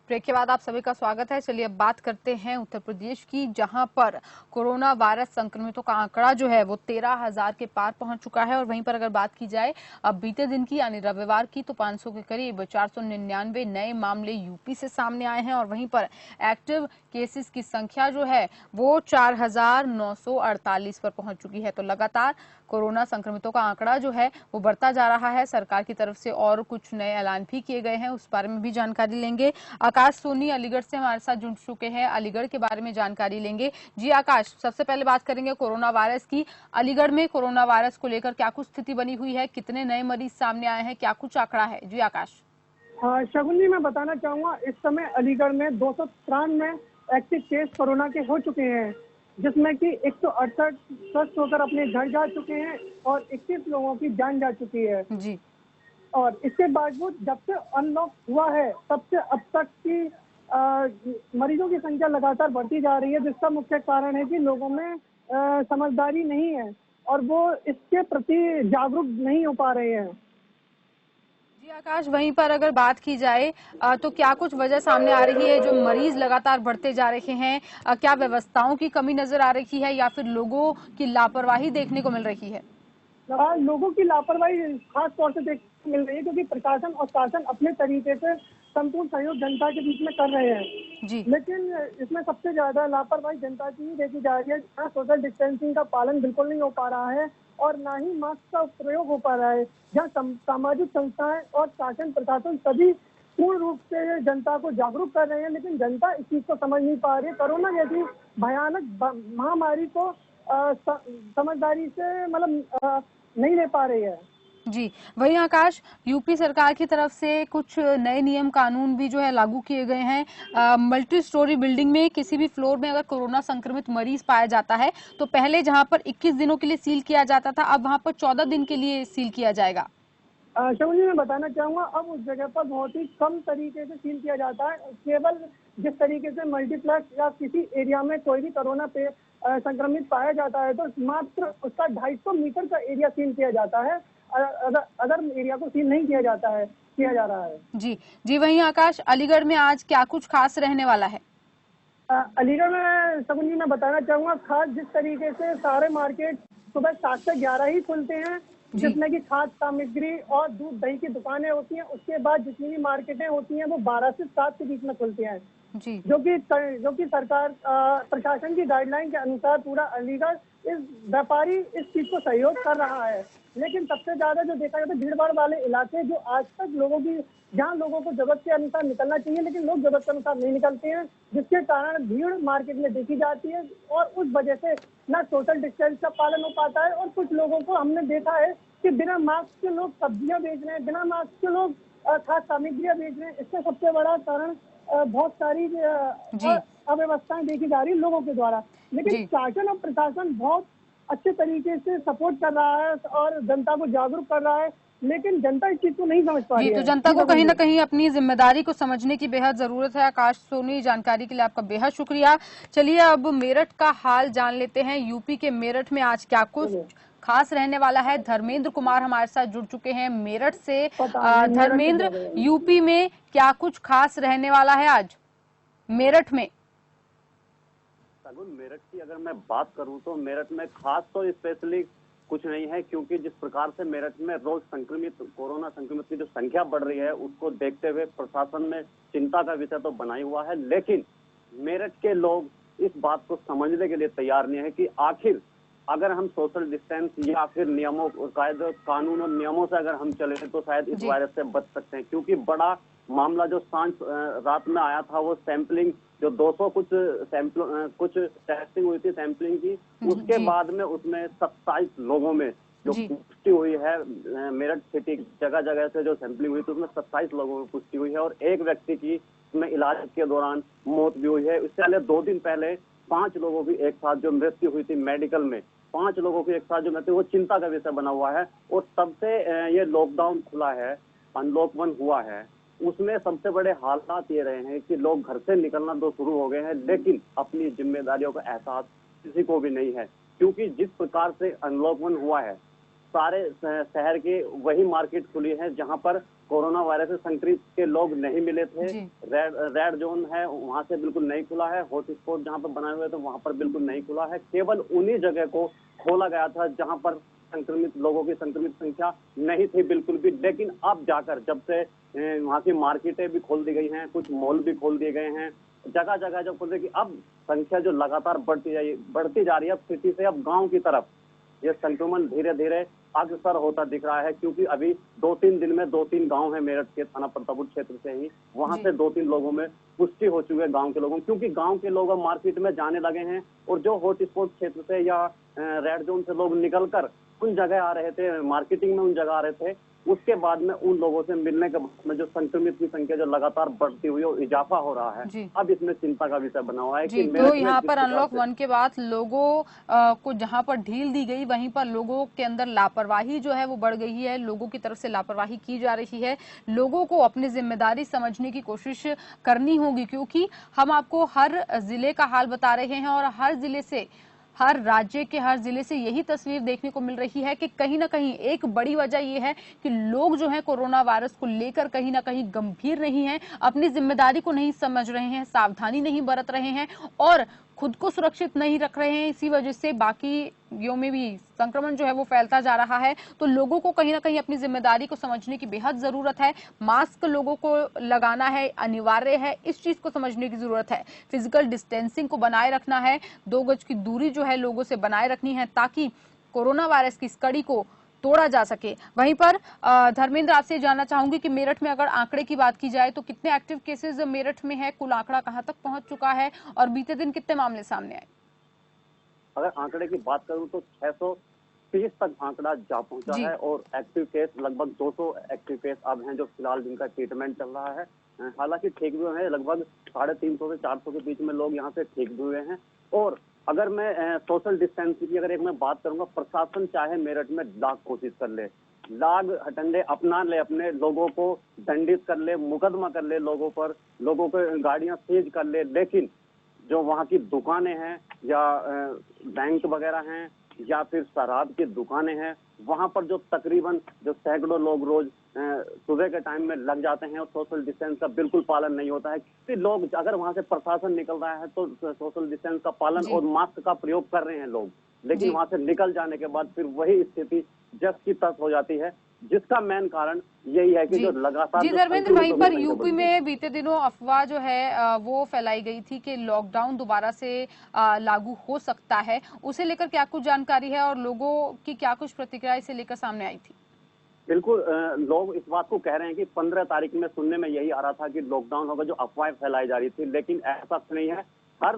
Break के बाद आप सभी का स्वागत है। चलिए अब बात करते हैं उत्तर प्रदेश की, जहां पर कोरोना वायरस संक्रमितों का आंकड़ा जो है वो 13,000 के पार पहुंच चुका है। और वहीं पर अगर बात की जाए अब बीते दिन की यानी रविवार की, तो 500 के करीब 499 नए मामले यूपी से सामने आए हैं। और वहीं पर एक्टिव केसेस की संख्या जो है वो 4,948 पर पहुंच चुकी है। तो लगातार कोरोना संक्रमितों का आंकड़ा जो है वो बढ़ता जा रहा है। सरकार की तरफ से और कुछ नए ऐलान भी किए गए हैं, उस बारे में भी जानकारी लेंगे। आकाश सोनी अलीगढ़ से हमारे साथ जुड़ चुके हैं, अलीगढ़ के बारे में जानकारी लेंगे। जी आकाश, सबसे पहले बात करेंगे कोरोना वायरस की। अलीगढ़ में कोरोना वायरस को लेकर क्या कुछ स्थिति बनी हुई है, कितने नए मरीज सामने आए हैं, क्या कुछ आंकड़ा है? जी आकाश। शगुन जी, मैं बताना चाहूंगा, इस समय अलीगढ़ में 293 एक्टिव केस कोरोना के हो चुके हैं, जिसमें कि 168 स्वस्थ होकर अपने घर जा चुके हैं और 21 लोगों की जान जा चुकी है। जी। और इसके बावजूद जब से अनलॉक हुआ है तब से अब तक की मरीजों की संख्या लगातार बढ़ती जा रही है, जिसका मुख्य कारण है कि लोगों में समझदारी नहीं है और वो इसके प्रति जागरूक नहीं हो पा रहे हैं। जी आकाश, वहीं पर अगर बात की जाए तो क्या कुछ वजह सामने आ रही है जो मरीज लगातार बढ़ते जा रहे हैं? क्या व्यवस्थाओं की कमी नजर आ रही है या फिर लोगों की लापरवाही देखने को मिल रही है? लोगों की लापरवाही खास तौर से देखने को मिल रही है, क्योंकि प्रशासन और शासन अपने तरीके से संपूर्ण सहयोग जनता के बीच में कर रहे हैं जी। लेकिन इसमें सबसे ज्यादा लापरवाही जनता की ही देखी जा रही है, जहाँ सोशल डिस्टेंसिंग का पालन बिल्कुल नहीं हो पा रहा है और ना ही मास्क का प्रयोग हो पा रहा है। जहाँ सामाजिक संस्थाएं और शासन प्रशासन सभी पूर्ण रूप से जनता को जागरूक कर रहे हैं, लेकिन जनता इस चीज को समझ नहीं पा रही है। कोरोना जैसी भयानक महामारी को समझदारी से नहीं ले पा रही है। जी, वहीं आकाश, यूपी सरकार की तरफ से कुछ नए नियम कानून भी जो है लागू किए गए हैं। मल्टी स्टोरी बिल्डिंग में किसी भी फ्लोर में अगर कोरोना संक्रमित मरीज पाया जाता है तो पहले जहां पर 21 दिनों के लिए सील किया जाता था, अब वहां पर 14 दिन के लिए सील किया जाएगा। शगुन जी, मैं बताना चाहूंगा, अब उस जगह पर बहुत ही कम तरीके से सील किया जाता है। केवल जिस तरीके से मल्टीप्लेक्स या किसी एरिया में कोई भी कोरोना पे संक्रमित पाया जाता है तो मात्र उसका 250 मीटर का एरिया सील किया जाता है। अदर एरिया को सील नहीं किया जा रहा है। जी जी, वहीं आकाश, अलीगढ़ में आज क्या कुछ खास रहने वाला है? अलीगढ़ में शगुन जी, मैं बताना चाहूंगा, खास जिस तरीके से सारे मार्केट सुबह 7 से 11 ही खुलते हैं, जिसमें कि खाद्य सामग्री और दूध दही की दुकानें होती हैं। उसके बाद जितनी भी मार्केटें होती हैं वो 12 से 7 के बीच में खुलती हैं, जी। जो कि सरकार प्रशासन की गाइडलाइन के अनुसार पूरा अलीगढ़ इस व्यापारी इस चीज को सहयोग कर रहा है। लेकिन सबसे ज्यादा जो देखा जाता है भीड़ भाड़ वाले इलाके, जो आज तक जहाँ लोगों को जरूरत के अनुसार निकलना चाहिए लेकिन लोग जरूरत के अनुसार नहीं निकलते हैं, जिसके कारण भीड़ मार्केट में देखी जाती है और उस वजह से ना सोशल डिस्टेंस का पालन हो पाता है। और कुछ लोगों को हमने देखा है कि बिना मास्क के लोग सब्जियां बेच रहे हैं, बिना मास्क के लोग खाद्य सामग्रियां बेच रहे हैं। इसका सबसे बड़ा कारण बहुत सारी अव्यवस्थाएं देखी जा रही है लोगों के द्वारा। लेकिन शासन और प्रशासन बहुत अच्छे तरीके से सपोर्ट कर रहा है और जनता को जागरूक कर रहा है, लेकिन जनता इस चीज को नहीं समझ पा रही है। तो जनता को कहीं ना कहीं अपनी जिम्मेदारी को समझने की बेहद जरूरत है। आकाश सोनी, जानकारी के लिए आपका बेहद शुक्रिया। चलिए अब मेरठ का हाल जान लेते हैं। यूपी के मेरठ में आज क्या कुछ खास रहने वाला है? धर्मेंद्र कुमार हमारे साथ जुड़ चुके हैं मेरठ से। धर्मेंद्र, यूपी में क्या कुछ खास रहने वाला है आज मेरठ में? मेरठ की अगर मैं बात करूं तो मेरठ में खास तो स्पेशली कुछ नहीं है, क्योंकि जिस प्रकार से मेरठ में रोज कोरोना संक्रमित की जो संख्या बढ़ रही है उसको देखते हुए प्रशासन ने चिंता का विषय तो बना ही हुआ है। लेकिन मेरठ के लोग इस बात को समझने के लिए तैयार नहीं है कि आखिर अगर हम सोशल डिस्टेंस या फिर नियमों कायदे कानून और नियमों से अगर हम चले तो शायद इस वायरस से बच सकते हैं। क्योंकि बड़ा मामला जो सांझ रात में आया था वो सैंपलिंग, जो 200 कुछ टेस्टिंग हुई थी सैंपलिंग की, उसके बाद में उसमें 27 लोगों में जो पुष्टि हुई है। मेरठ सिटी जगह जगह से जो सैंपलिंग हुई थी उसमें 27 लोगों में पुष्टि हुई है और एक व्यक्ति की उसमें इलाज के दौरान मौत भी हुई है। इससे पहले 2 दिन पहले 5 लोगों की एक साथ जो मृत्यु हुई थी मेडिकल में, 5 लोगों की एक साथ जो मृत्यु, वो चिंता का विषय बना हुआ है। और तब से ये लॉकडाउन खुला है, अनलॉक 1 हुआ है, उसमें सबसे बड़े हालात ये रहे हैं कि लोग घर से निकलना तो शुरू हो गए हैं लेकिन अपनी जिम्मेदारियों का एहसास किसी को भी नहीं है। क्योंकि जिस प्रकार से अनलॉक 1 हुआ है सारे शहर की वही मार्केट खुली है जहां पर कोरोना वायरस से संक्रमित के लोग नहीं मिले थे। रेड जोन है वहां से बिल्कुल नहीं खुला है। हॉटस्पॉट जहां पर बनाए हुए थे वहां पर बिल्कुल नहीं खुला है। केवल उन्हीं जगह को खोला गया था जहां पर संक्रमित लोगों की संक्रमित संख्या नहीं थी बिल्कुल भी। लेकिन अब जाकर जब से वहां की मार्केटें भी खोल दी गई हैं, कुछ मॉल भी खोल दिए गए हैं, जगह जगह जब खोल कि अब संख्या जो लगातार बढ़ती जा रही है। अब सिटी से अब गांव की तरफ ये संक्रमण धीरे धीरे अग्रसर होता दिख रहा है, क्योंकि अभी 2-3 दिन में 2-3 गांव है मेरठ के थाना प्रतापपुर क्षेत्र से ही, वहां से 2-3 लोगों में पुष्टि हो चुकी है गांव के लोगों, क्योंकि गांव के लोग अब मार्केट में जाने लगे हैं। और जो हॉटस्पॉट क्षेत्र से या रेड जोन से लोग निकलकर उन जगह आ रहे थे, मार्केटिंग में उन जगह आ रहे थे, उसके बाद में उन लोगों से मिलने के बाद में जो संक्रमित की संख्या जो लगातार बढ़ती हुई और इजाफा हो रहा है, अब इसमें चिंता का विषय बना हुआ है कि तो यहाँ पर अनलॉक 1 के बाद लोगों को जहाँ पर ढील दी गई वहीं पर लोगों के अंदर लापरवाही जो है वो बढ़ गई है। लोगों की तरफ से लापरवाही की जा रही है। लोगों को अपनी जिम्मेदारी समझने की कोशिश करनी होगी, क्योंकि हम आपको हर जिले का हाल बता रहे हैं और हर जिले से, हर राज्य के हर जिले से यही तस्वीर देखने को मिल रही है कि कहीं ना कहीं एक बड़ी वजह यह है कि लोग जो है कोरोना वायरस को लेकर कहीं ना कहीं गंभीर नहीं हैं, अपनी जिम्मेदारी को नहीं समझ रहे हैं, सावधानी नहीं बरत रहे हैं और खुद को सुरक्षित नहीं रख रहे हैं। इसी वजह से बाकियों में भी संक्रमण जो है वो फैलता जा रहा है। तो लोगों को कहीं ना कहीं अपनी जिम्मेदारी को समझने की बेहद जरूरत है। मास्क लोगों को लगाना है, अनिवार्य है, इस चीज को समझने की जरूरत है। फिजिकल डिस्टेंसिंग को बनाए रखना है, 2 गज की दूरी जो है लोगों से बनाए रखनी है, ताकि कोरोना वायरस की इस कड़ी को तोड़ा जा सके। वहीं पर धर्मेंद्र, आपसे जानना चाहूंगी कि मेरठ में अगर आंकड़े की बात की जाए तो कितने एक्टिव केसेस मेरठ में है, कुल आंकड़ा कहां तक पहुंच चुका है और बीते दिन कितने मामले सामने आए? अगर आंकड़े की बात करूं तो 630 तक आंकड़ा जा पहुंचा है और एक्टिव केस लगभग 200 एक्टिव केस अब हैं जो फिलहाल जिनका ट्रीटमेंट चल रहा है। हालांकि ठीक भी हुए हैं, लगभग 350 से 400 के बीच में लोग यहाँ से ठीक भी हुए हैं। और अगर मैं सोशल डिस्टेंसिंग की अगर एक मैं बात करूंगा, प्रशासन चाहे मेरठ में लाख कोशिश कर ले, लाख हटंडे अपना ले, अपने लोगों को दंडित कर ले, मुकदमा कर ले लोगों पर, लोगों को गाड़ियां सीज कर ले, लेकिन जो वहाँ की दुकानें हैं या बैंक वगैरह हैं या फिर शराब की दुकानें हैं, वहां पर जो तकरीबन जो सैकड़ों लोग रोज सुबह के टाइम में लग जाते हैं और सोशल डिस्टेंस का बिल्कुल पालन नहीं होता है। कितने लोग अगर वहां से प्रशासन निकल रहा है तो सोशल डिस्टेंस का पालन और मास्क का प्रयोग कर रहे हैं लोग, लेकिन वहां से निकल जाने के बाद फिर वही स्थिति जस की तस हो जाती है, जिसका मेन कारण यही है कि जो लगातार धर्मेंद्र, वहीं पर यूपी में बीते दिनों अफवाह जो है वो फैलाई गई थी कि लॉकडाउन दोबारा से लागू हो सकता है, उसे लेकर क्या कुछ जानकारी है और लोगों की क्या कुछ प्रतिक्रिया इसे लेकर सामने आई थी? बिल्कुल, लोग इस बात को कह रहे हैं कि 15 तारीख में सुनने में यही आ रहा था कि लॉकडाउन होगा, जो अफवाहें फैलाई जा रही थी, लेकिन ऐसा नहीं है। हर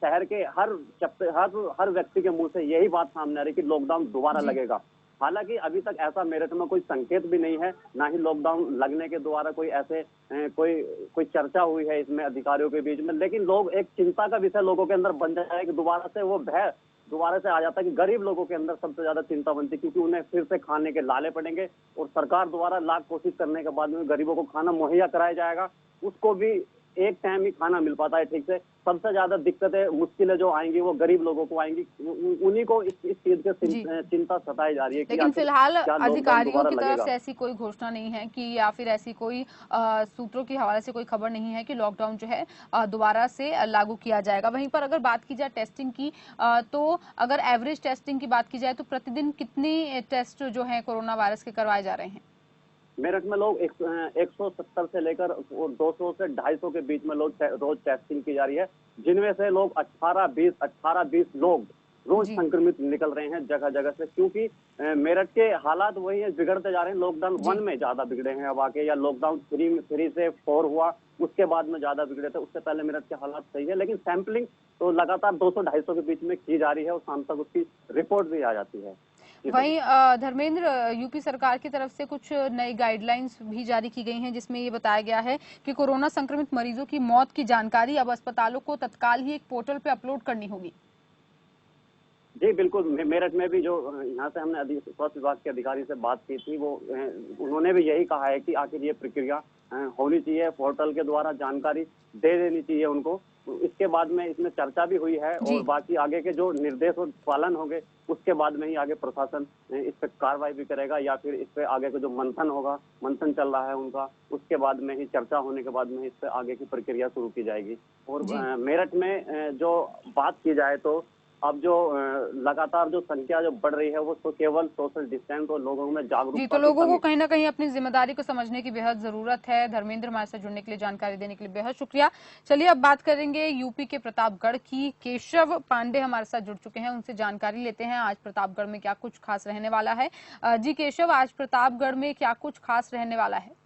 शहर के हर व्यक्ति के मुंह से यही बात सामने आ रही है कि लॉकडाउन दोबारा लगेगा। हालांकि अभी तक ऐसा मेरठ में कोई संकेत भी नहीं है, ना ही लॉकडाउन लगने के द्वारा कोई ऐसे कोई चर्चा हुई है इसमें अधिकारियों के बीच में। लेकिन लोग एक चिंता का विषय लोगों के अंदर बन जाए कि दोबारा से वो भय दोबारा से आ जाता है कि गरीब लोगों के अंदर सबसे ज्यादा चिंता बनती है, क्योंकि उन्हें फिर से खाने के लाले पड़ेंगे और सरकार द्वारा लाख कोशिश करने के बाद में गरीबों को खाना मुहैया कराया जाएगा, उसको भी एक टाइम ही खाना मिल पाता है ठीक से। सबसे ज्यादा दिक्कतें मुश्किलें जो आएंगी वो गरीब लोगों को आएंगी, उन्हीं को इस चीज की चिंता सताई जा रही है। लेकिन फिलहाल अधिकारियों की तरफ से ऐसी कोई घोषणा नहीं है कि या फिर ऐसी कोई सूत्रों के हवाले से कोई खबर नहीं है कि लॉकडाउन जो है दोबारा से लागू किया जाएगा। वहीं पर अगर बात की जाए टेस्टिंग की, तो अगर एवरेज टेस्टिंग की बात की जाए तो प्रतिदिन कितनी टेस्ट जो है कोरोना वायरस के करवाए जा रहे हैं? मेरठ में लोग 170 से लेकर 200 से 250 के बीच में लोग रोज टेस्टिंग की जा रही है, जिनमें से लोग 18-20 लोग रोज संक्रमित निकल रहे हैं जगह जगह से, क्योंकि मेरठ के हालात वही है, बिगड़ते जा रहे हैं। लॉकडाउन 1 में ज्यादा बिगड़े हैं अब आके, या लॉकडाउन 3 से 4 हुआ उसके बाद में ज्यादा बिगड़े थे, उससे पहले मेरठ के हालात सही है। लेकिन सैंपलिंग तो लगातार 200-250 के बीच में की जा रही है और शाम तक उसकी रिपोर्ट भी आ जाती है। वहीं धर्मेंद्र, यूपी सरकार की तरफ से कुछ नई गाइडलाइंस भी जारी की गई हैं, जिसमें ये बताया गया है कि कोरोना संक्रमित मरीजों की मौत की जानकारी अब अस्पतालों को तत्काल ही एक पोर्टल पे अपलोड करनी होगी। जी बिल्कुल, मेरठ में भी जो यहाँ से हमने स्वास्थ्य विभाग के अधिकारी से बात की थी, वो उन्होंने भी यही कहा है कि आखिर ये प्रक्रिया होनी चाहिए, पोर्टल के द्वारा जानकारी दे देनी चाहिए उनको। इसके बाद में इसमें चर्चा भी हुई है और जी बाकी आगे के जो निर्देश और पालन होंगे उसके बाद में ही आगे प्रशासन इस पे कार्रवाई भी करेगा, या फिर इस पे आगे का जो मंथन होगा, मंथन चल रहा है उनका, उसके बाद में ही चर्चा होने के बाद में इस पे आगे की प्रक्रिया शुरू की जाएगी। और जी मेरठ में जो बात की जाए तो अब जो लगातार जो संख्या जो बढ़ रही है वो तो केवल सोशल डिस्टेंस और लोगों में जी, जागरूकता तो की लोगों को कमी। कहीं ना कहीं अपनी जिम्मेदारी को समझने की बेहद जरूरत है। धर्मेंद्र हमारे साथ जुड़ने के लिए, जानकारी देने के लिए बेहद शुक्रिया। चलिए अब बात करेंगे यूपी के प्रतापगढ़ की। केशव पांडे हमारे साथ जुड़ चुके हैं, उनसे जानकारी लेते हैं आज प्रतापगढ़ में क्या कुछ खास रहने वाला है। जी केशव, आज प्रतापगढ़ में क्या कुछ खास रहने वाला है?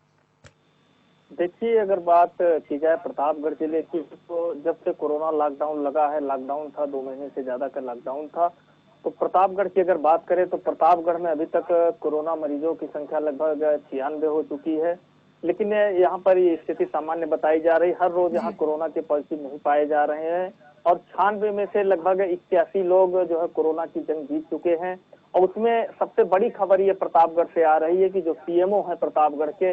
देखिए, अगर बात की जाए प्रतापगढ़ जिले की, तो जब से कोरोना लॉकडाउन लगा है, लॉकडाउन था 2 महीने से ज्यादा का लॉकडाउन था, तो प्रतापगढ़ की अगर बात करें तो प्रतापगढ़ में अभी तक कोरोना मरीजों की संख्या लगभग 96 हो चुकी है। लेकिन यहाँ पर ये स्थिति सामान्य बताई जा रही। हर रोज यहाँ कोरोना के पॉजिटिव नहीं पाए जा रहे हैं और 96 में से लगभग 81 लोग जो है कोरोना की जंग जीत चुके हैं। और उसमें सबसे बड़ी खबर ये प्रतापगढ़ से आ रही है कि जो सीएमओ है प्रतापगढ़ के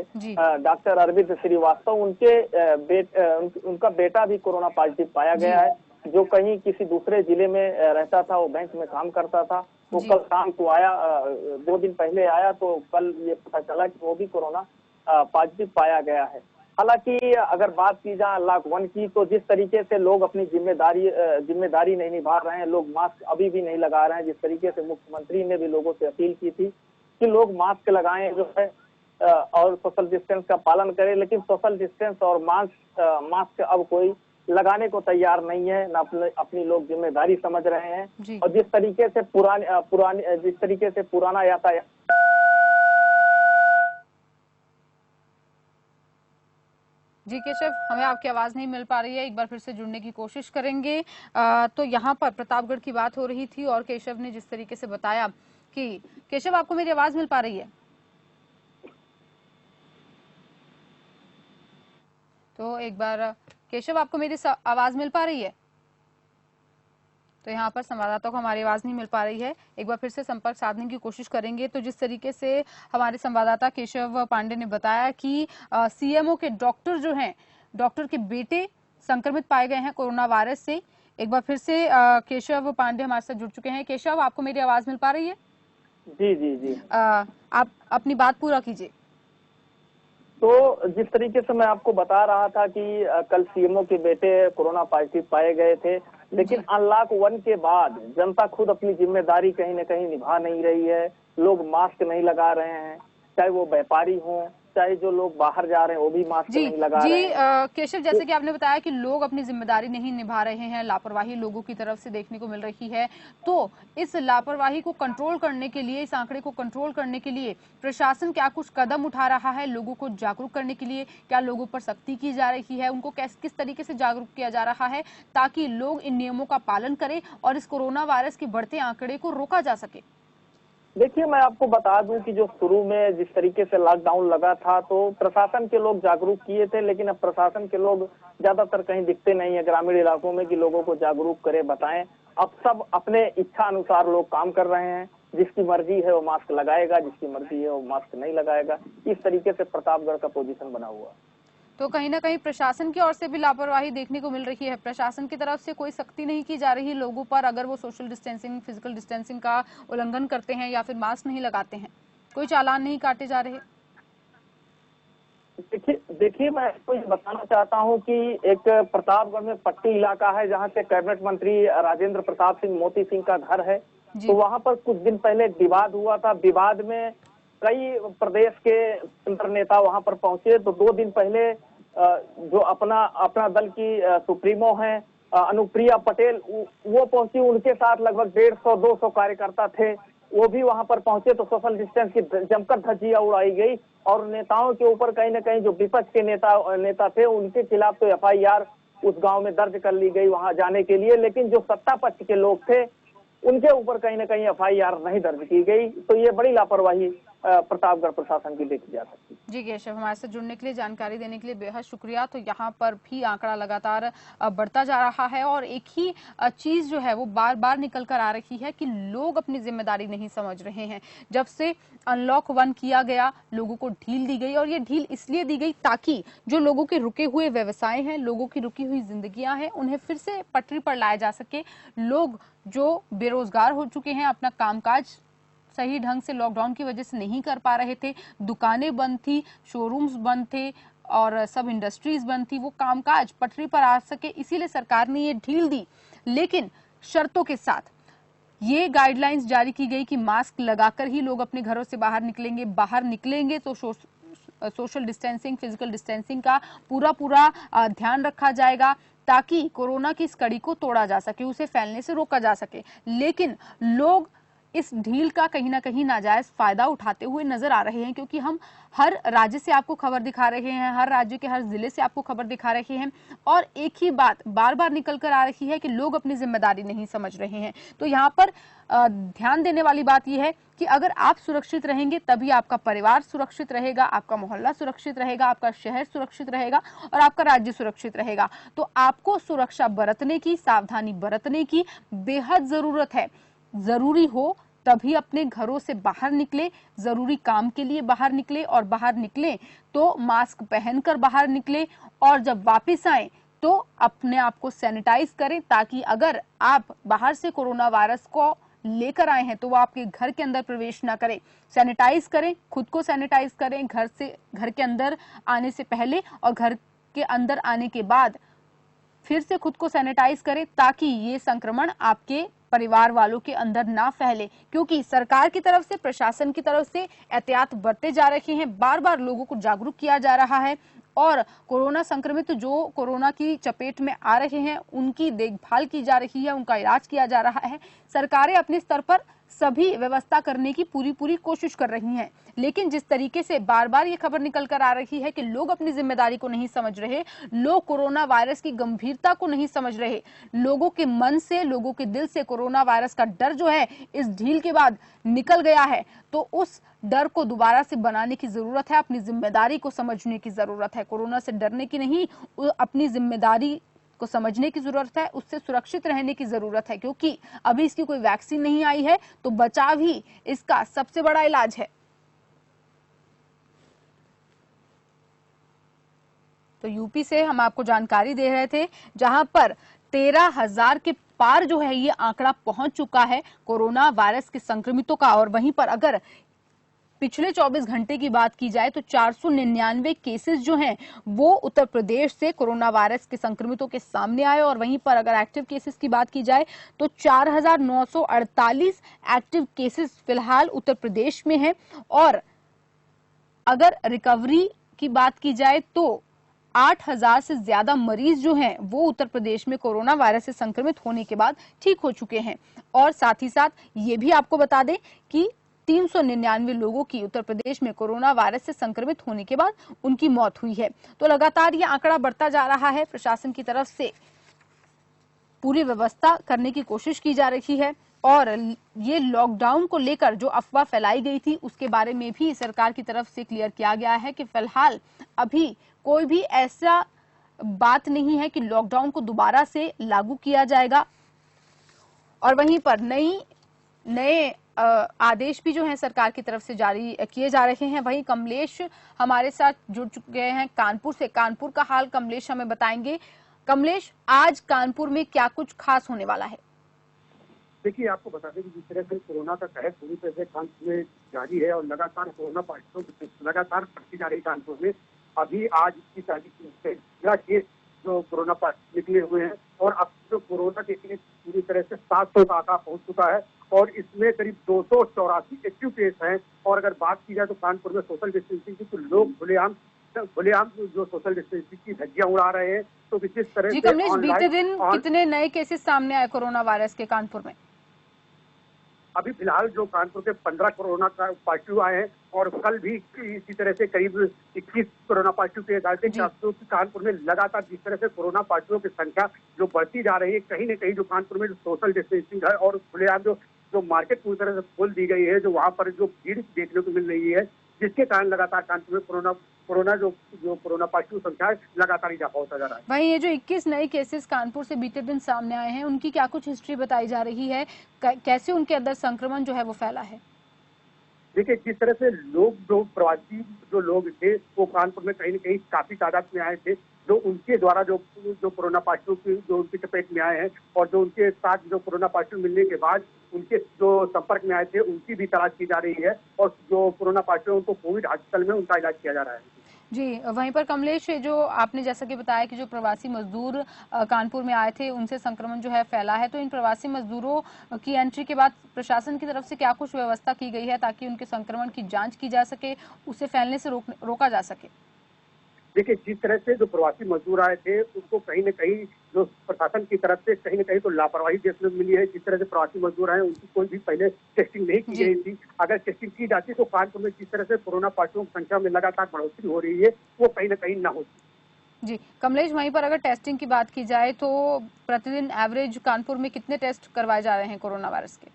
डॉक्टर अरविंद श्रीवास्तव, उनका बेटा भी कोरोना पॉजिटिव पाया गया है। जो कहीं किसी दूसरे जिले में रहता था, वो बैंक में काम करता था, वो कल शाम को आया, 2 दिन पहले आया, तो कल ये पता चला कि वो भी कोरोना पॉजिटिव पाया गया है। हालांकि अगर बात की जाए अनलॉक 1 की, तो जिस तरीके से लोग अपनी जिम्मेदारी नहीं निभा रहे हैं, लोग मास्क अभी भी नहीं लगा रहे हैं, जिस तरीके से मुख्यमंत्री ने भी लोगों से अपील की थी कि लोग मास्क लगाएं जो है और सोशल डिस्टेंस का पालन करें, लेकिन सोशल डिस्टेंस और मास्क अब कोई लगाने को तैयार नहीं है, न अपनी लोग जिम्मेदारी समझ रहे हैं। और जिस तरीके से पुराना यातायात। जी केशव, हमें आपकी आवाज नहीं मिल पा रही है, एक बार फिर से जुड़ने की कोशिश करेंगे। तो यहाँ पर प्रतापगढ़ की बात हो रही थी और केशव ने जिस तरीके से बताया कि केशव, आपको मेरी आवाज मिल पा रही है? तो एक बार केशव, आपको मेरी आवाज मिल पा रही है? तो यहाँ पर संवाददाता को हमारी आवाज नहीं मिल पा रही है, एक बार फिर से संपर्क साधने की कोशिश करेंगे। तो जिस तरीके से हमारे संवाददाता केशव पांडे ने बताया कि सीएमओ के डॉक्टर जो हैं, डॉक्टर के बेटे संक्रमित पाए गए हैं कोरोना वायरस से। एक बार फिर से केशव पांडे हमारे साथ जुड़ चुके हैं। केशव, आपको मेरी आवाज मिल पा रही है? जी जी जी, आप अपनी बात पूरा कीजिए। तो जिस तरीके से मैं आपको बता रहा था कि कल सीएमओ के बेटे कोरोना पॉजिटिव पाए गए थे, लेकिन अनलॉक 1 के बाद जनता खुद अपनी जिम्मेदारी कहीं न कहीं निभा नहीं रही है। लोग मास्क नहीं लगा रहे हैं, चाहे वो व्यापारी हों, चाहे जो लोग बाहर जा रहे हैं वो भी मास्क नहीं लगा रहे हैं। केशव, जैसे कि आपने बताया कि लोग अपनी जिम्मेदारी नहीं निभा रहे हैं, लापरवाही लोगों की तरफ से देखने को मिल रही है, तो इस लापरवाही को कंट्रोल करने के लिए, इस आंकड़े को कंट्रोल करने के लिए प्रशासन क्या कुछ कदम उठा रहा है? लोगों को जागरूक करने के लिए क्या लोगों पर सख्ती की जा रही है? उनको किस तरीके से जागरूक किया जा रहा है ताकि लोग इन नियमों का पालन करें और इस कोरोना वायरस के बढ़ते आंकड़े को रोका जा सके? देखिए, मैं आपको बता दूं कि जो शुरू में जिस तरीके से लॉकडाउन लगा था, तो प्रशासन के लोग जागरूक किए थे, लेकिन अब प्रशासन के लोग ज्यादातर कहीं दिखते नहीं है ग्रामीण इलाकों में कि लोगों को जागरूक करे, बताएं। अब सब अपने इच्छा अनुसार लोग काम कर रहे हैं। जिसकी मर्जी है वो मास्क लगाएगा, जिसकी मर्जी है वो मास्क नहीं लगाएगा। इस तरीके से प्रतापगढ़ का पोजीशन बना हुआ। तो कहीं ना कहीं प्रशासन की ओर से भी लापरवाही देखने को मिल रही है। प्रशासन की तरफ से कोई सख्ती नहीं की जा रही लोगों पर, अगर वो सोशल डिस्टेंसिंग, फिजिकल डिस्टेंसिंग का उल्लंघन करते हैं या फिर मास्क नहीं लगाते हैं, कोई चालान नहीं काटे जा रहे? देखिए, मैं आपको ये बताना चाहता हूँ कि एक प्रतापगढ़ में पट्टी इलाका है जहाँ से कैबिनेट मंत्री राजेंद्र प्रताप सिंह मोती सिंह का घर है। तो वहाँ पर कुछ दिन पहले विवाद हुआ था। विवाद में कई प्रदेश के नेता वहाँ पर पहुंचे। तो 2 दिन पहले जो अपना दल की सुप्रीमो है अनुप्रिया पटेल, वो पहुंची। उनके साथ लगभग 150-200 कार्यकर्ता थे, वो भी वहां पर पहुंचे। तो सोशल डिस्टेंस की जमकर धज्जियां उड़ाई गई और नेताओं के ऊपर कहीं न कहीं जो विपक्ष के नेता थे उनके खिलाफ तो FIR उस गांव में दर्ज कर ली गई वहां जाने के लिए, लेकिन जो सत्ता पक्ष के लोग थे उनके ऊपर कहीं न कहीं FIR नहीं दर्ज की गई। तो ये बड़ी लापरवाही प्रतापगढ़ प्रशासन की देखी जा सकती है। जी केशव, हमारे साथ जुड़ने के लिए, जानकारी देने के लिए बेहद शुक्रिया। तो यहाँ पर भी आंकड़ा लगातार बढ़ता जा रहा है और एक ही चीज जो है वो बार बार निकल कर आ रही है कि लोग अपनी जिम्मेदारी नहीं समझ रहे हैं। जब से अनलॉक 1 किया गया, लोगों को ढील दी गई और ये ढील इसलिए दी गई ताकि जो लोगों के रुके हुए व्यवसाय हैं, लोगों की रुकी हुई जिंदगियां हैं, उन्हें फिर से पटरी पर लाया जा सके। लोग जो बेरोजगार हो चुके हैं, अपना कामकाज सही ढंग से लॉकडाउन की वजह से नहीं कर पा रहे थे, दुकानें बंद थी, शोरूम्स बंद थे और सब इंडस्ट्रीज बंद थी, वो कामकाज पटरी पर आ सके, इसीलिए सरकार ने ये ढील दी। लेकिन शर्तों के साथ ये गाइडलाइंस जारी की गई कि मास्क लगाकर ही लोग अपने घरों से बाहर निकलेंगे। बाहर निकलेंगे तो सोशल डिस्टेंसिंग, फिजिकल डिस्टेंसिंग का पूरा ध्यान रखा जाएगा ताकि कोरोना की इस कड़ी को तोड़ा जा सके, उसे फैलने से रोका जा सके। लेकिन लोग इस ढील का कहीं ना कहीं नाजायज फायदा उठाते हुए नजर आ रहे हैं, क्योंकि हम हर राज्य से आपको खबर दिखा रहे हैं, हर राज्य के हर जिले से आपको खबर दिखा रहे हैं और एक ही बात बार बार निकल कर आ रही है कि लोग अपनी जिम्मेदारी नहीं समझ रहे हैं। तो यहाँ पर ध्यान देने वाली बात यह है कि अगर आप सुरक्षित रहेंगे तभी आपका परिवार सुरक्षित रहेगा, आपका मोहल्ला सुरक्षित रहेगा, आपका शहर सुरक्षित रहेगा और आपका राज्य सुरक्षित रहेगा। तो आपको सुरक्षा बरतने की, सावधानी बरतने की बेहद जरूरत है। जरूरी हो तभी अपने घरों से बाहर निकले, जरूरी काम के लिए बाहर निकले और बाहर निकले तो मास्क पहनकर बाहर निकले और जब वापस आए तो अपने आप को सैनिटाइज करें ताकि अगर आप बाहर से कोरोना वायरस को लेकर आए हैं तो वो आपके घर के अंदर प्रवेश ना करे। सैनिटाइज करें, खुद को सैनिटाइज करें घर के अंदर आने से पहले और घर के अंदर आने के बाद फिर से खुद को सैनिटाइज करें ताकि ये संक्रमण आपके परिवार वालों के अंदर ना फैले, क्योंकि सरकार की तरफ से, प्रशासन की तरफ से एहतियात बरते जा रहे हैं, बार बार लोगों को जागरूक किया जा रहा है और कोरोना संक्रमित जो कोरोना की चपेट में आ रहे हैं उनकी देखभाल की जा रही है, उनका इलाज किया जा रहा है। सरकारें अपने स्तर पर सभी व्यवस्था करने की पूरी कोशिश कर रही हैं, लेकिन जिस तरीके से बार बार ये खबर निकल कर आ रही है कि लोग अपनी जिम्मेदारी को नहीं समझ रहे, लोग कोरोना वायरस की गंभीरता को नहीं समझ रहे, लोगों के मन से, लोगों के दिल से कोरोना वायरस का डर जो है इस ढील के बाद निकल गया है, तो उस डर को दोबारा से बनाने की जरूरत है। अपनी जिम्मेदारी को समझने की जरूरत है, कोरोना से डरने की नहीं, अपनी जिम्मेदारी को समझने की जरूरत है, उससे सुरक्षित रहने की जरूरत है, क्योंकि अभी इसकी कोई वैक्सीन नहीं आई है तो बचाव ही इसका सबसे बड़ा इलाज है। तो यूपी से हम आपको जानकारी दे रहे थे जहां पर 13,000 के पार जो है ये आंकड़ा पहुंच चुका है कोरोना वायरस के संक्रमितों का। और वहीं पर अगर पिछले 24 घंटे की बात की जाए तो 499 केसेस जो हैं वो उत्तर प्रदेश से कोरोना वायरस के संक्रमितों के सामने आए। और वहीं पर अगर एक्टिव केसेस की बात की जाए तो 4,948 एक्टिव केसेस फिलहाल उत्तर प्रदेश में हैं। और अगर रिकवरी की बात की जाए तो 8,000 से ज्यादा मरीज जो हैं वो उत्तर प्रदेश में कोरोना वायरस से संक्रमित होने के बाद ठीक हो चुके हैं। और साथ ही साथ ये भी आपको बता दें कि 399 लोगों की उत्तर प्रदेश में कोरोना वायरस से संक्रमित होने के बाद उनकी मौत हुई है। तो लगातार ये आंकड़ा बढ़ता जा रहा है। प्रशासन की तरफ से पूरी व्यवस्था करने की कोशिश की जा रही है और ये लॉकडाउन को लेकर जो अफवाह फैलाई गई थी उसके बारे में भी सरकार की तरफ से क्लियर किया गया है कि फिलहाल अभी कोई भी ऐसा बात नहीं है कि लॉकडाउन को दोबारा से लागू किया जाएगा। और वहीं पर नए आदेश भी जो है सरकार की तरफ से जारी किए जा रहे हैं। वहीं कमलेश हमारे साथ जुड़ चुके हैं कानपुर से। कानपुर का हाल कमलेश हमें बताएंगे। कमलेश, आज कानपुर में क्या कुछ खास होने वाला है? देखिए, आपको बता दें कि जिस तरह से कोरोना का कहर पूरी तरह से कानपुर में जारी है और लगातार कोरोना पॉजिटिव लगातार बढ़ती जा रही कानपुर में। अभी आज इसकी 40 केस जो कोरोना पॉजिटिव निकले हुए हैं और अब जो कोरोना के केस पूरी तरह से 700 का आंकड़ा पहुंच चुका है और इसमें करीब 284 एक्टिव केस हैं। और अगर बात की जाए तो कानपुर में सोशल डिस्टेंसिंग की तो लोग खुलेआम जो सोशल डिस्टेंसिंग की धज्जियां उड़ा रहे हैं। तो किस तरह जी कमलेश, बीते दिन कितने नए केसेस सामने आए कोरोना वायरस के कानपुर में? अभी फिलहाल जो कानपुर के 15 कोरोना का पॉजिटिव आए हैं और कल भी इसी तरह से करीब 21 कोरोना पॉजिटिव केस आए थे। कानपुर में लगातार जिस तरह से कोरोना पॉजिटिव की संख्या जो बढ़ती जा रही है, कहीं न कहीं जो कानपुर में जो सोशल डिस्टेंसिंग है और खुलेआम जो जो मार्केट पूरी तरह से खोल दी गई है, जो वहाँ पर जो भीड़ देखने को मिल रही है, जिसके कारण लगातार कानपुर में कोरोना जो कोरोना पॉजिटिव संख्या है लगातार इजाफा होता जा रहा है। वहीं ये जो 21 नए केसेस कानपुर से बीते दिन सामने आए हैं, उनकी क्या कुछ हिस्ट्री बताई जा रही है? कैसे उनके अंदर संक्रमण जो है वो फैला है? देखिए, जिस तरह से लोग जो प्रवासी जो लोग थे वो कानपुर में कहीं न कहीं काफी तादाद में आए थे, जो उनके द्वारा जो कोरोना पॉजिटिव की जो उनकी चपेट में आए हैं और जो उनके साथ जो कोरोना पॉजिटिव मिलने के बाद उनके जो संपर्क में आए थे उनकी भी तलाश की जा रही है और जो कोरोना पॉजिटिव उनको कोविड अस्पताल में उनका इलाज किया जा रहा है। जी, वहीं पर कमलेश, जो आपने जैसा कि बताया कि जो प्रवासी मजदूर कानपुर में आए थे उनसे संक्रमण जो है फैला है, तो इन प्रवासी मजदूरों की एंट्री के बाद प्रशासन की तरफ से क्या कुछ व्यवस्था की गई है ताकि उनके संक्रमण की जांच की जा सके, उसे फैलने से रोका जा सके? देखिए, जिस तरह से जो प्रवासी मजदूर आए थे उनको कहीं न कहीं जो प्रशासन की तरफ से कहीं न कहीं तो लापरवाही देखने को मिली है। जिस तरह से प्रवासी मजदूर आए उनकी कोई भी पहले टेस्टिंग नहीं की गई थी। अगर टेस्टिंग की जाती तो कानपुर में जिस तरह से कोरोना पॉजिटिव की संख्या में लगातार बढ़ोतरी हो रही है वो कहीं न कहीं न होती। जी कमलेश, वहीं पर अगर टेस्टिंग की बात की जाए तो प्रतिदिन एवरेज कानपुर में कितने टेस्ट करवाए जा रहे हैं कोरोना वायरस के?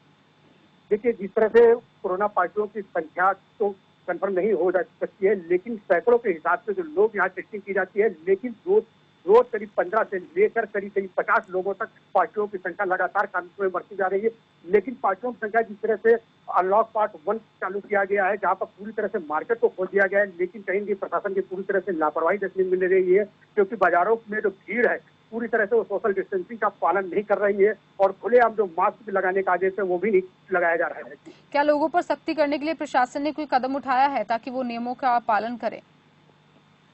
देखिए, जिस तरह से कोरोना पॉजिटिव की संख्या तो कंफर्म नहीं हो जा सकती है, लेकिन सैकड़ों के हिसाब से जो लोग यहाँ टेस्टिंग की जाती है, लेकिन रोज करीब 15 से लेकर करीब 50 लोगों तक पॉजिटिव की संख्या लगातार कानपुर में बढ़ती जा रही है। लेकिन पॉजिटिव की संख्या जिस तरह से अनलॉक पार्ट 1 चालू किया गया है, जहाँ पर पूरी तरह से मार्केट को खोल दिया गया है, लेकिन कहीं भी प्रशासन की पूरी तरह से लापरवाही देखने को मिल रही है, क्योंकि बाजारों में जो भीड़ है पूरी तरह से वो सोशल डिस्टेंसिंग का पालन नहीं कर रही है और खुलेआम जो मास्क लगाने का आदेश है वो भी नहीं लगाया जा रहा है। क्या लोगों पर सख्ती करने के लिए प्रशासन ने कोई कदम उठाया है ताकि वो नियमों का पालन करें?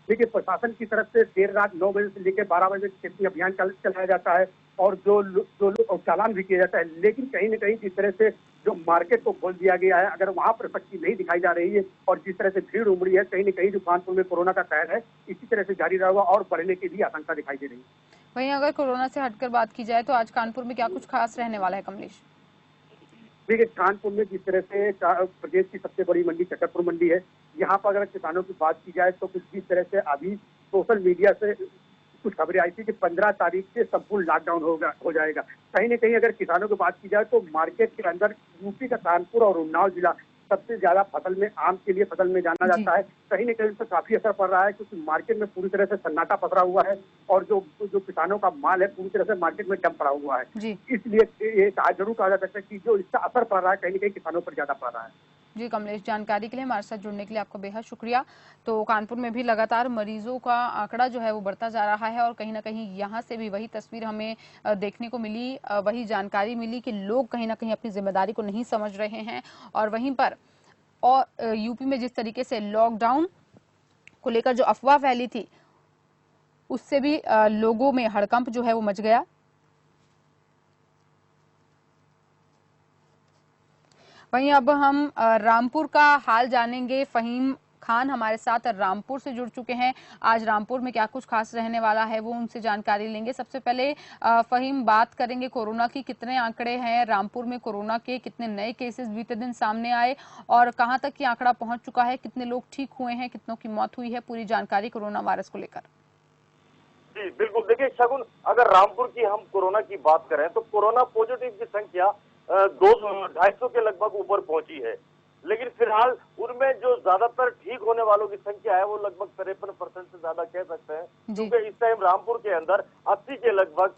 देखिए, प्रशासन की तरफ से देर रात 9 बजे से लेकर 12 बजे तक चेकिंग अभियान चलाया जाता है और जो चालान भी किया जाता है, लेकिन कहीं न कहीं जिस तरह से जो मार्केट को खोल दिया गया है, अगर वहां पर सख्ती नहीं दिखाई जा रही है और जिस तरह से भीड़ उमड़ी है, कहीं न कहीं जो कानपुर में कोरोना का कहर है इसी तरह से जारी रहेगा और बढ़ने की भी आशंका दिखाई दे रही है। वहीं अगर कोरोना से हटकर बात की जाए तो आज कानपुर में क्या कुछ खास रहने वाला है कमलेश? देखिए, कानपुर में जिस तरह से प्रदेश की सबसे बड़ी मंडी चकरपुर मंडी है, यहाँ पर अगर किसानों की बात की जाए तो कुछ जिस तरह से अभी सोशल मीडिया से कुछ खबरें आई थी कि 15 तारीख से संपूर्ण लॉकडाउन हो जाएगा। कहीं न कहीं अगर किसानों की बात की जाए तो मार्केट के अंदर यूपी का कानपुर और उन्नाव जिला सबसे ज्यादा फसल में आम के लिए फसल में जाना जाता है। कहीं न कहीं उस पर काफी असर पड़ रहा है क्योंकि मार्केट में पूरी तरह से सन्नाटा पसरा हुआ है और जो किसानों का माल है पूरी तरह से मार्केट में डंप पड़ा हुआ है। इसलिए ये जरूर कहा जा सकता है कि जो इसका असर पड़ रहा है कहीं न कहीं किसानों पर ज्यादा पड़ रहा है। जी कमलेश, जानकारी के लिए, हमारे साथ जुड़ने के लिए आपका बेहद शुक्रिया। तो कानपुर में भी लगातार मरीजों का आंकड़ा जो है वो बढ़ता जा रहा है और कहीं ना कहीं यहाँ से भी वही तस्वीर हमें देखने को मिली, वही जानकारी मिली कि लोग कहीं ना कहीं अपनी जिम्मेदारी को नहीं समझ रहे हैं और वहीं पर और यूपी में जिस तरीके से लॉकडाउन को लेकर जो अफवाह फैली थी उससे भी लोगों में हड़कंप जो है वो मच गया। वहीं अब हम रामपुर का हाल जानेंगे। फहीम खान हमारे साथ रामपुर से जुड़ चुके हैं। आज रामपुर में क्या कुछ खास रहने वाला है वो उनसे जानकारी लेंगे। सबसे पहले फहीम, बात करेंगे कोरोना की। कितने आंकड़े हैं रामपुर में कोरोना के? कितने नए केसेस बीते दिन सामने आए और कहां तक ये आंकड़ा पहुंच चुका है? कितने लोग ठीक हुए हैं? कितनों की मौत हुई है? पूरी जानकारी कोरोना वायरस को लेकर। जी बिल्कुल, देखिए शगुन, अगर रामपुर की हम कोरोना की बात करें तो कोरोना पॉजिटिव की संख्या 250 के लगभग ऊपर पहुंची है, लेकिन फिलहाल उनमें जो ज्यादातर ठीक होने वालों की संख्या है वो लगभग 53% से ज्यादा कह सकते हैं, क्योंकि इस टाइम रामपुर के अंदर 80 के लगभग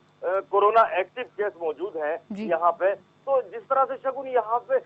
कोरोना एक्टिव केस मौजूद हैं यहाँ पे। तो जिस तरह से शगुन यहाँ पे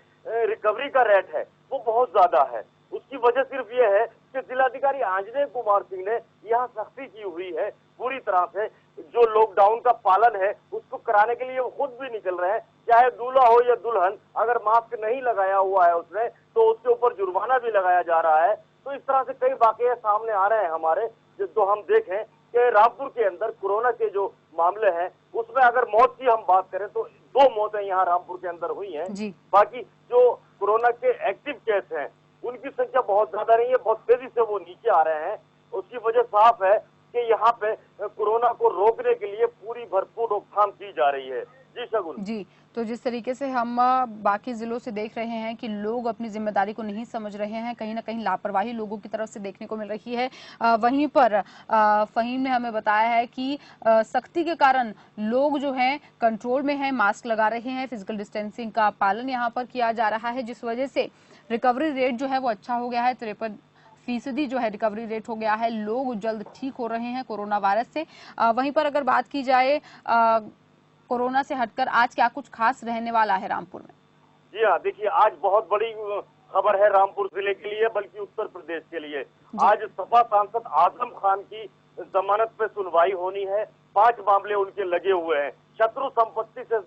रिकवरी का रेट है वो बहुत ज्यादा है। उसकी वजह सिर्फ ये है कि जिलाधिकारी आंजनेय कुमार सिंह ने यहाँ सख्ती की हुई है पूरी तरह से। जो लॉकडाउन का पालन है उसको कराने के लिए वो खुद भी निकल रहे हैं, चाहे दूल्हा हो या दुल्हन, अगर मास्क नहीं लगाया हुआ है उसने तो उसके ऊपर जुर्माना भी लगाया जा रहा है। तो इस तरह से कई वाकये सामने आ रहे हैं हमारे, जो हम देखें कि रामपुर के अंदर कोरोना के जो मामले हैं उसमें अगर मौत की हम बात करें तो 2 मौतें यहाँ रामपुर के अंदर हुई हैं। बाकी जो कोरोना के एक्टिव केस हैं उनकी संख्या बहुत ज्यादा नहीं है, बहुत तेजी से वो नीचे आ रहे हैं। उसकी वजह साफ है कि यहाँ पे कोरोना को रोकने के लिए पूरी भरपूर रोकथाम की जा रही है। जी शगुन। जी, तो जिस तरीके से हम बाकी जिलों से देख रहे हैं कि लोग अपनी जिम्मेदारी को नहीं समझ रहे हैं, कहीं ना कहीं लापरवाही लोगों की तरफ से देखने को मिल रही है। वहीं पर फहीम ने हमें बताया है कि सख्ती के कारण लोग जो हैं कंट्रोल में हैं, मास्क लगा रहे हैं, फिजिकल डिस्टेंसिंग का पालन यहाँ पर किया जा रहा है, जिस वजह से रिकवरी रेट जो है वो अच्छा हो गया है। 53% जो है रिकवरी रेट हो गया है। लोग जल्द ठीक हो रहे हैं कोरोना वायरस से। वहीं पर अगर बात की जाए कोरोना से हटकर आज क्या कुछ खास रहने वाला है रामपुर में? जी हाँ, देखिए आज बहुत बड़ी खबर है रामपुर जिले के लिए, बल्कि उत्तर प्रदेश के लिए। आज सपा सांसद आजम खान की जमानत पे सुनवाई होनी है। 5 मामले उनके लगे हुए हैं। शत्रु संपत्ति से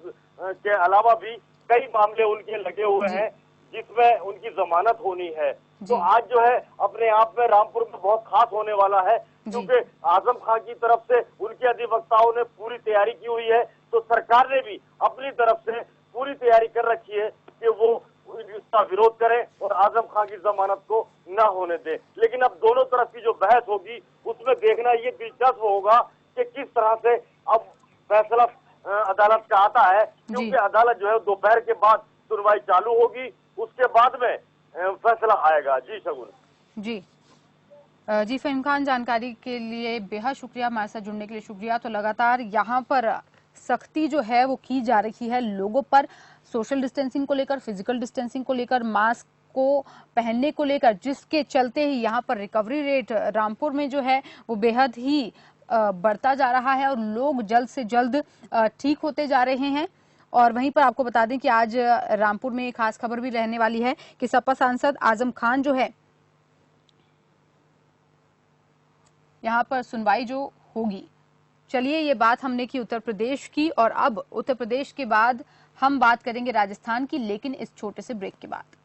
के अलावा भी कई मामले उनके लगे हुए हैं, जिसमें उनकी जमानत होनी है। तो आज जो है अपने आप में रामपुर में बहुत खास होने वाला है, क्योंकि आजम खान की तरफ से उनके अधिवक्ताओं ने पूरी तैयारी की हुई है, तो सरकार ने भी अपनी तरफ से पूरी तैयारी कर रखी है कि वो इसका विरोध करें और आजम खान की जमानत को न होने दें। लेकिन अब दोनों तरफ की जो बहस होगी उसमें देखना ये दिलचस्प होगा कि किस तरह से अब फैसला अदालत का आता है, क्योंकि अदालत जो है दोपहर के बाद सुनवाई चालू होगी, उसके बाद में फैसला आएगा। जी शगुन। जी फहीम खान, जानकारी के लिए बेहद शुक्रिया, हमारे साथ जुड़ने के लिए शुक्रिया। तो लगातार यहाँ पर सख्ती जो है वो की जा रही है लोगों पर, सोशल डिस्टेंसिंग को लेकर, फिजिकल डिस्टेंसिंग को लेकर, मास्क को पहनने को लेकर, जिसके चलते ही यहाँ पर रिकवरी रेट रामपुर में जो है वो बेहद ही बढ़ता जा रहा है और लोग जल्द से जल्द ठीक होते जा रहे हैं। और वहीं पर आपको बता दें कि आज रामपुर में एक खास खबर भी रहने वाली है कि सपा सांसद आजम खान जो है यहाँ पर सुनवाई जो होगी। चलिए, ये बात हमने की उत्तर प्रदेश की, और अब उत्तर प्रदेश के बाद हम बात करेंगे राजस्थान की, लेकिन इस छोटे से ब्रेक के बाद।